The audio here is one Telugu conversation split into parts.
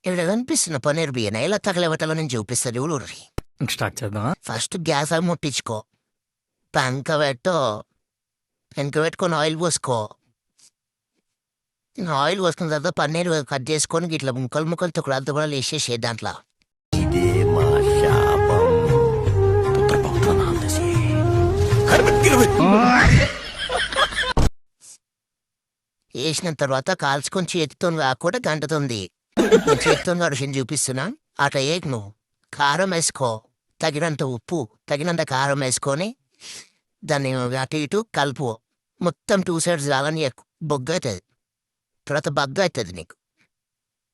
ఇక్కడ కనిపిస్తున్న పన్నీర్ బియ్యం ఎలా తగలబెట్టాలో నేను చూపిస్తాను చూడుర్రి. స్టార్ట్ చేద్దామా? ఫస్ట్ గ్యాస్ అవి ముట్టించుకో, పెంక పెట్టు, పెంక పెట్టుకొని ఆయిల్ పోసుకో. ఆయిల్ పోసుకున్న తర్వాత పన్నీర్ కట్ చేసుకొని ఇట్లా ముక్కలు ముక్కలు తుక్కడంతా కూడా వేసేసే దాంట్లో. ఇదే మా శాపం. పుత్రపౌత్రనాదశే. వేసిన తర్వాత కాల్చుకొని చేతితో కాకుండా గంటతుంది. చేతితో గడిచిన చూపిస్తున్నా. అట్లా ఏక్ నువ్వు కారం వేసుకో, తగినంత ఉప్పు, తగినంత కారం వేసుకొని దాన్ని అటు ఇటు కలుపు. మొత్తం 2 sides రాలని బొగ్గ అవుతుంది. తర్వాత బగ్గ అవుతుంది నీకు.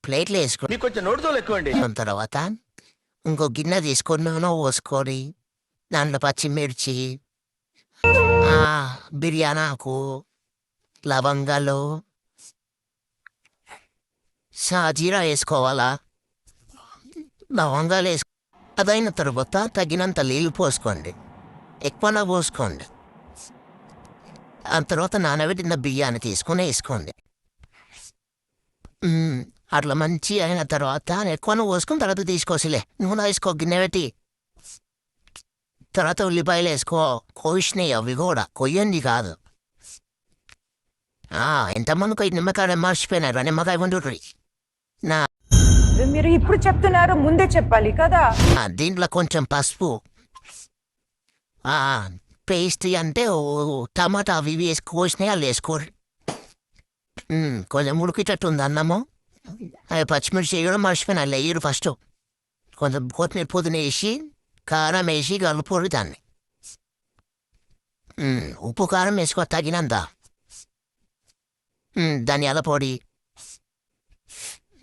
ప్లేట్లో వేసుకొని కొంచెం నోటితో ఎక్కువండి. తర్వాత ఇంకో గిన్నె తీసుకొని నూనె పోసుకొని దాంట్లో పచ్చిమిర్చి, బిర్యానీ ఆకు, లవంగాలు, షాజీరా వేసుకోవాలా. లవంగాలు వేసుకో. అదైన తర్వాత తగినంత నీళ్ళు పోసుకోండి, ఎక్కువనా పోసుకోండి. ఆ తర్వాత నానబెట్టిన బియ్యాన్ని తీసుకొని వేసుకోండి. అట్లా మంచి అయిన తర్వాత ఎక్కువన పోసుకుని తర్వాత తీసుకోసిలే. నూనె వేసుకో గిన్నె పెట్టి. తర్వాత ఉల్లిపాయలు వేసుకో. కోసినాయి అవి కూడా, కొయ్యండి కాదు. ఎంతమందికి నిమ్మకాయ మర్చిపోయినారు, నిమ్మకాయ వండుర్రి. మీరు ఇప్పుడు చెప్తున్నారు, ముందే చెప్పాలి కదా. దీంట్లో కొంచెం పసుపు, పేస్ట్ అంటే టమాటా అవి ఇవి వేసి కోసినాయి వాళ్ళు వేసుకోరు. కొంచెం ఉడికిటట్టు ఉంది అన్నము. అవి పచ్చిమిర్చి వేయడం మర్చిపోయినా వాళ్ళు వేయరు. ఫస్ట్ కొంచెం కొత్తిమీర పుదీన వేసి కారం వేసి కలుపురు దాన్ని. ఉప్పు కారం వేసుకో తగినంత. ధనియాల పొడి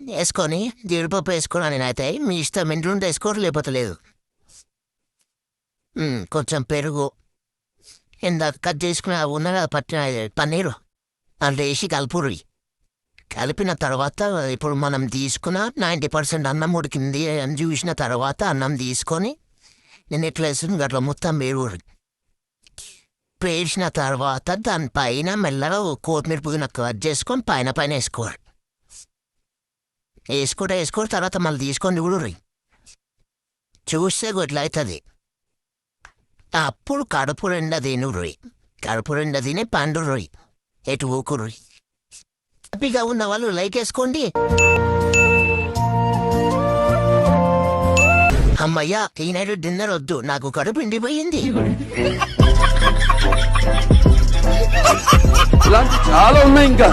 వేసుకొని జీడిపప్పు వేసుకున్నా నేనైతే. మీ ఇష్టం ఇంట్లో వేసుకోరు, లేకపోతే లేదు. కొంచెం పెరుగు, ఇందాక కట్ చేసుకుని ఉన్న పట్టిన పన్నీరు అందులో వేసి కలుపురి. కలిపిన తర్వాత ఇప్పుడు మనం తీసుకున్న 90% అన్నం ఉడికింది అని చూసిన తర్వాత అన్నం తీసుకొని నేను ఎట్లా వేసుకుని అట్లా మొత్తం వేరురి. పేర్చిన తర్వాత దానిపైన మెల్లగా కొత్తిమీర పుదీనా కట్ చేసుకొని పైన పైన వేసుకోరు. వేసుకోరు తర్వాత మళ్ళీ తీసుకొని చూడుర్రి. చూస్తే ఇట్లా అవుతుంది. అప్పుడు కడుపు నిండా తినుర్రి. కడుపు నిండా తినే పండుర్రి, ఎటు ఊకుర్రి. హ్యాపీగా ఉన్న వాళ్ళు లైక్ వేసుకోండి. అమ్మయ్యా, ఈనాడు డిన్నర్ వద్దు, నాకు కడుపు నిండిపోయింది. ఇలాంటి చాలా ఉన్నాయి ఇంకా.